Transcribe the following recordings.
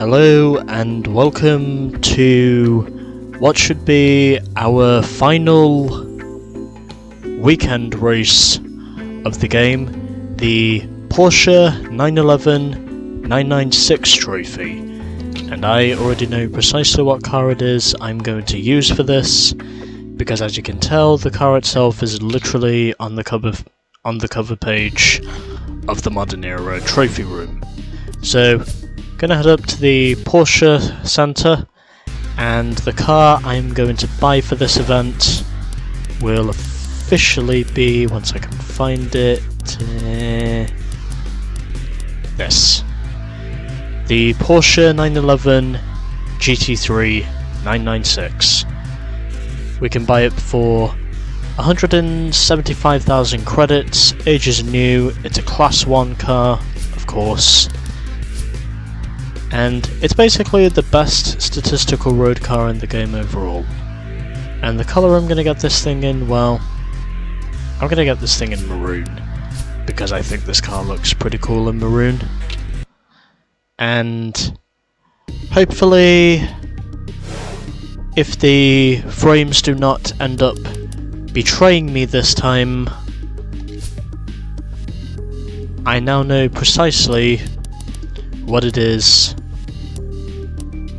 Hello and welcome to what should be our final weekend race of the game, the Porsche 911 996 trophy. And I already know precisely what car it is I'm going to use for this, because as you can tell, the car itself is literally on the cover page of the Modern Era trophy room. So gonna head up to the Porsche Centre, and the car I'm going to buy for this event will officially be, once I can find it, this. The Porsche 911 GT3 996. We can buy it for 175,000 credits, age is new, it's a Class 1 car, of course. And it's basically the best statistical road car in the game overall. And the colour I'm going to get this thing in, well, I'm going to get this thing in maroon, because I think this car looks pretty cool in maroon. And hopefully, if the frames do not end up betraying me this time, I now know precisely what it is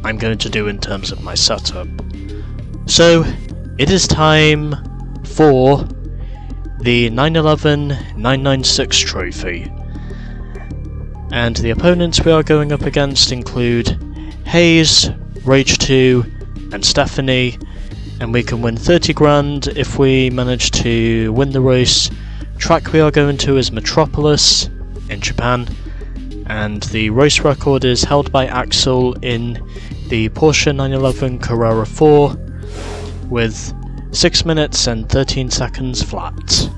I'm going to do in terms of my setup. So, it is time for the 911 996 trophy. And the opponents we are going up against include Hayes, Rage2, and Stephanie, and we can win 30 grand if we manage to win the race. Track we are going to is Metropolis in Japan, and the race record is held by Axel in the Porsche 911 Carrera 4 with 6 minutes and 13 seconds flat.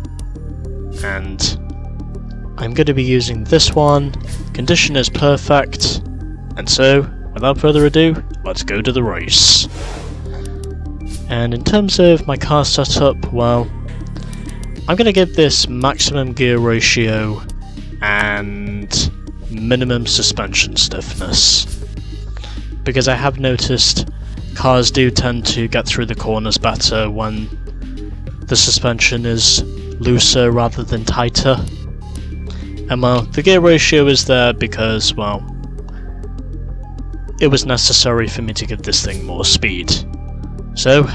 And I'm going to be using this one, condition is perfect, and so, without further ado, let's go to the race. And in terms of my car setup, well, I'm going to give this maximum gear ratio and minimum suspension stiffness, because I have noticed cars do tend to get through the corners better when the suspension is looser rather than tighter. And well, the gear ratio is there because, well, it was necessary for me to give this thing more speed. So,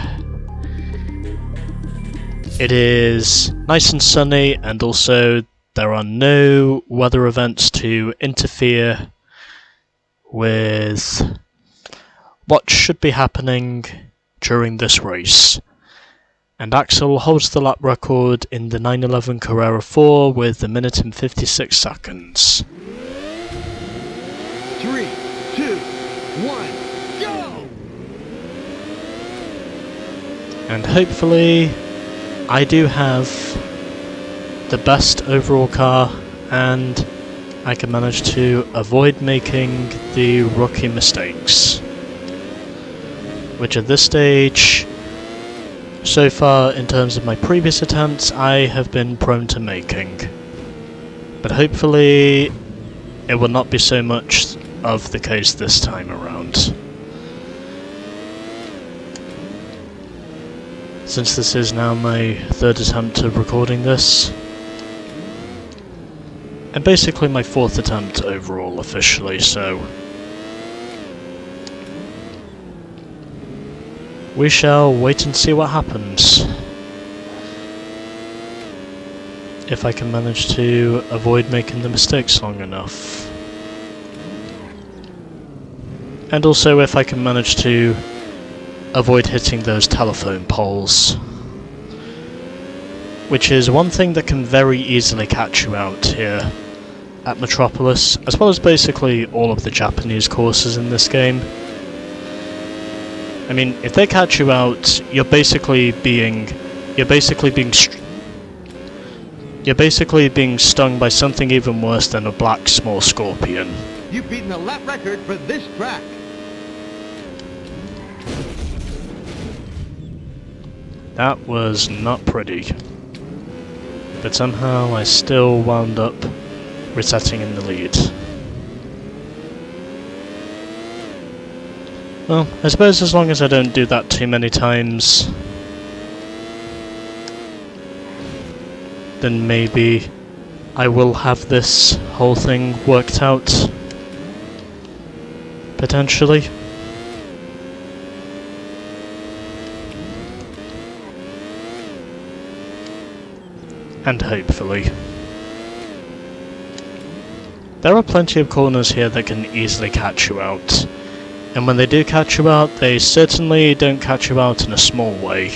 it is nice and sunny, and also there are no weather events to interfere with what should be happening during this race. And Axel holds the lap record in the 911 Carrera 4 with 1 minute and 56 seconds. 3, 2, 1, go! And hopefully I do have the best overall car, and I can manage to avoid making the rookie mistakes, which at this stage, so far in terms of my previous attempts, I have been prone to making. But hopefully it will not be so much of the case this time around. Since this is now my third attempt of recording this, and basically my fourth attempt overall officially, so we shall wait and see what happens. If I can manage to avoid making the mistakes long enough. And also if I can manage to avoid hitting those telephone poles, which is one thing that can very easily catch you out here at Metropolis, as well as basically all of the Japanese courses in this game. I mean, if they catch you out, you're basically being stung by something even worse than a black small scorpion. You've beaten the lap record for this track. That was not pretty. But somehow I still wound up resetting in the lead. Well, I suppose as long as I don't do that too many times, then maybe I will have this whole thing worked out. Potentially. And hopefully. There are plenty of corners here that can easily catch you out. And when they do catch you out, they certainly don't catch you out in a small way.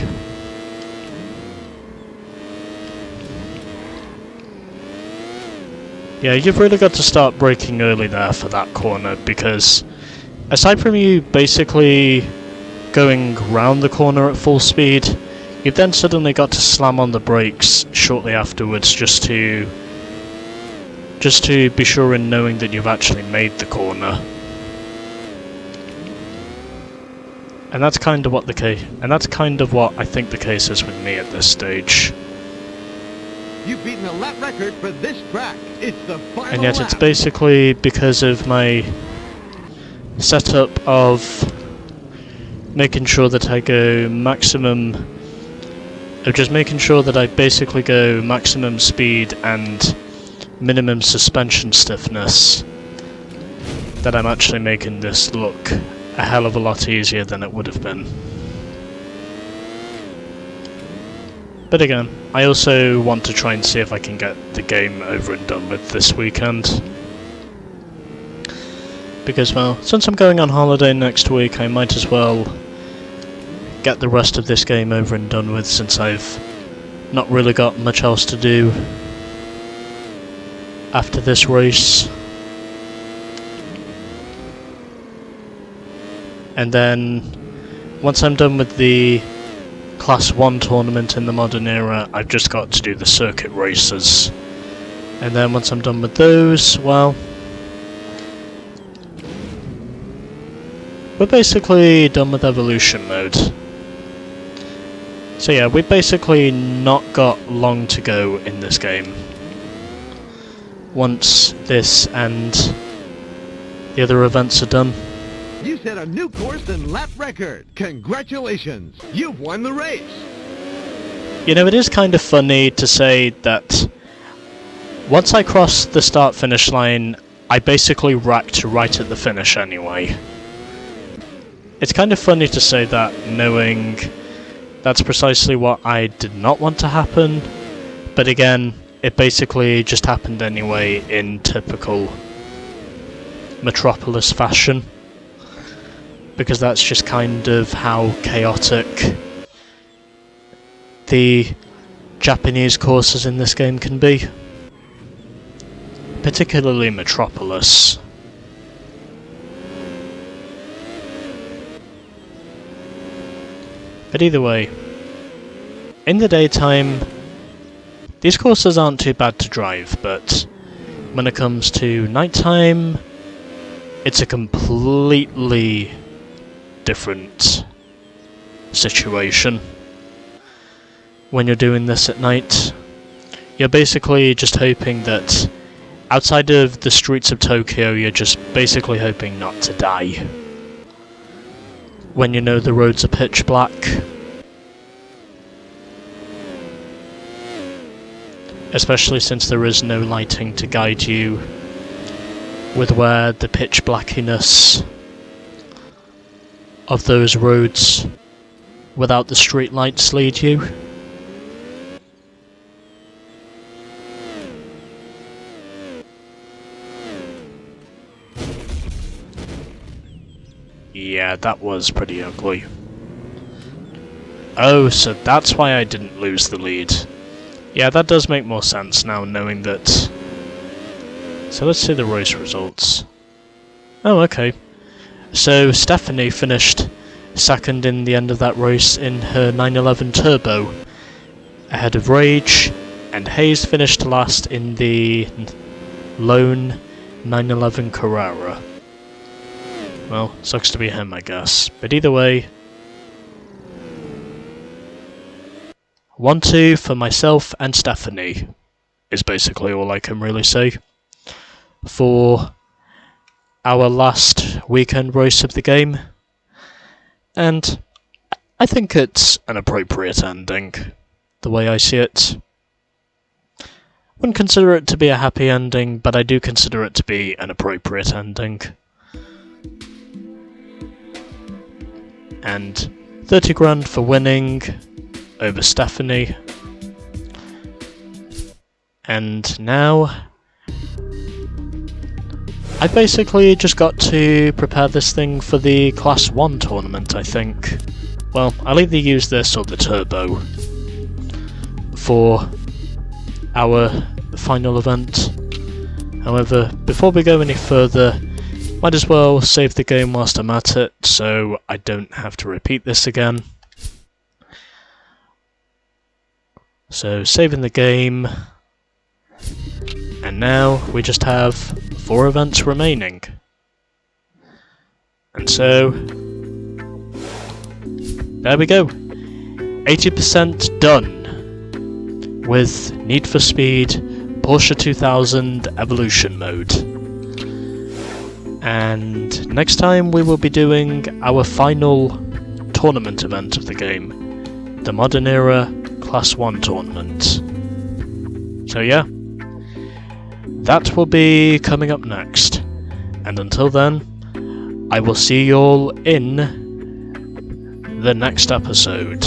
Yeah, you've really got to start braking early there for that corner, because aside from you basically going round the corner at full speed, you've then suddenly got to slam on the brakes shortly afterwards just to be sure in knowing that you've actually made the corner. And that's kind of what I think the case is with me at this stage. You've beaten a lap record for this track. It's the final And yet lap. it's basically because of my setup of making sure that I go maximum, of just making sure that I basically go maximum speed and minimum suspension stiffness, that I'm actually making this look a hell of a lot easier than it would have been. But again, I also want to try and see if I can get the game over and done with this weekend. Because, well, since I'm going on holiday next week, I might as well get the rest of this game over and done with, since I've not really got much else to do after this race. And then, once I'm done with the Class 1 tournament in the modern era, I've just got to do the circuit races. And then once I'm done with those, well, we're basically done with evolution mode. So yeah, we've basically not got long to go in this game. Once this and the other events are done. You set a new course and lap record. Congratulations. You've won the race. You know, it is kind of funny to say that once I crossed the start-finish line, I basically racked right at the finish anyway. It's kind of funny to say that, knowing that's precisely what I did not want to happen, but again, it basically just happened anyway in typical Metropolis fashion. Because that's just kind of how chaotic the Japanese courses in this game can be. Particularly Metropolis. But either way, in the daytime, these courses aren't too bad to drive, but when it comes to nighttime, it's a completely different situation. When you're doing this at night, you're basically just hoping that outside of the streets of Tokyo, you're just basically hoping not to die. When you know the roads are pitch black. Especially since there is no lighting to guide you with where the pitch blackiness of those roads without the street lights lead you. Yeah, that was pretty ugly. Oh, so that's why I didn't lose the lead. Yeah, that does make more sense now, knowing that. So let's see the race results. Oh, okay. So Stephanie finished second in the end of that race in her 911 Turbo, ahead of Rage, and Hayes finished last in the lone 911 Carrera. Well, sucks to be him, I guess. But either way, 1-2 for myself and Stephanie is basically all I can really say for our last weekend race of the game. And I think it's an appropriate ending, the way I see it. Wouldn't consider it to be a happy ending, but I do consider it to be an appropriate ending. And 30 grand for winning over Stephanie. And now I basically just got to prepare this thing for the Class 1 tournament, I think. Well, I'll either use this or the Turbo for our final event. However, before we go any further, might as well save the game whilst I'm at it, so I don't have to repeat this again. So, saving the game, and now we just have 4 events remaining. And so, there we go, 80% done with Need for Speed Porsche 2000 Evolution Mode. And next time we will be doing our final tournament event of the game, the Modern Era Class 1 tournament. So yeah, that will be coming up next. And until then, I will see you all in the next episode.